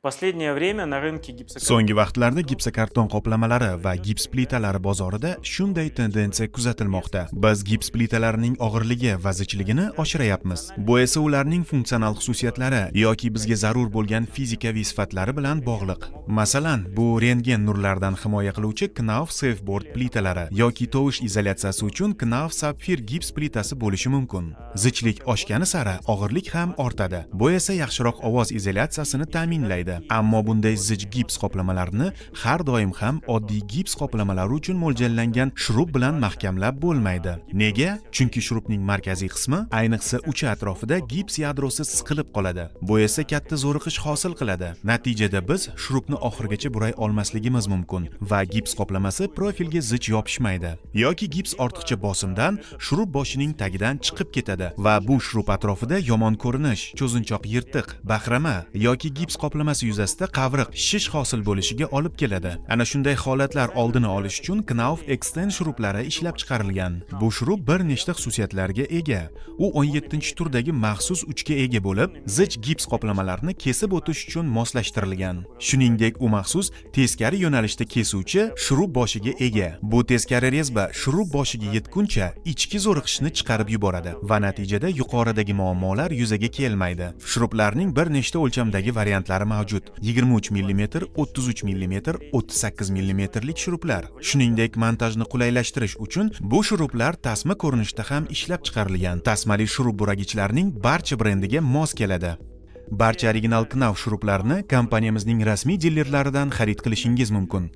Последнее время на rынке So'nggi vaqtlarda gipsokarton qoplamalari va gips plitalari bozorida shunday tendensiya kuzatilmoqda. Biz gips plitalarining og'irligi va zichligini oshirayapmiz. Bu esa ularning funksional xususiyatlari yoki bizga zarur bo'lgan fizikaviy sifatlari bilan bog'liq. Masalan, bu rentgen nurlardan himoya qiluvchi Knauf Safeboard plitalari yoki tovush izolyatsiyasi uchun Knauf Sapphire gips plitasi bo'lishi mumkin. Zichlik oshgani sari og'irlik ham ortadi. Bu esa yaxshiroq ovoz izolyatsiyasini ta'minlaydi. Ammo bunday zich gips qoplamalarni har doim ham oddiy gips qoplamalari uchun mo'ljallangan shurub bilan mahkamlab bo'lmaydi. Nega? Chunki shurubning markaziy qismi, ayniqsa uchi atrofida gips yadrosi siqilib qoladi. Bu esa katta zo'riqish hosil qiladi. Natijada biz shurubni oxirigacha buray olmasligimiz mumkin va gips qoplamasi profilga zich yopishmaydi. Yoki gips ortiqcha bosimdan shurub boshining tagidan chiqib ketadi va bu shurub atrofida yomon ko'rinish, cho'zinchoq yirtiq, bahrama yoki gips qoplamasi yuzasida qavriq, shish hosil bo'lishiga olib keladi. Ana shunday holatlar oldini olish uchun Knauf Extend shurublari ishlab chiqarilgan. Bu shurub bir nechta xususiyatlarga ega. U 17-turdagi maxsus uchga ega bo'lib, zich gips qoplamalarni kesib o'tish uchun moslashtirilgan. Shuningdek, u maxsus teskari yo'nalishda kesuvchi shurub boshiga ega. Bu teskari rezba shurub boshiga yetguncha ichki zo'riqishni chiqarib yuboradi va natijada yuqoridagi muammolar yuzaga kelmaydi. Shurublarning bir nechta o'lchamdagi variantlari mavjud. 23 mm, 33 mm, 38 mm lik shurublar. Shuningdek, montajni qulaylashtirish uchun bu shurublar tasma ko'rinishida ham ishlab chiqarilgan. Tasmali shurub buragichlarning barcha brendiga mos keladi. Barcha original Knauf shurublarini kompaniyamizning rasmiy dilerlaridan xarid qilishingiz mumkin.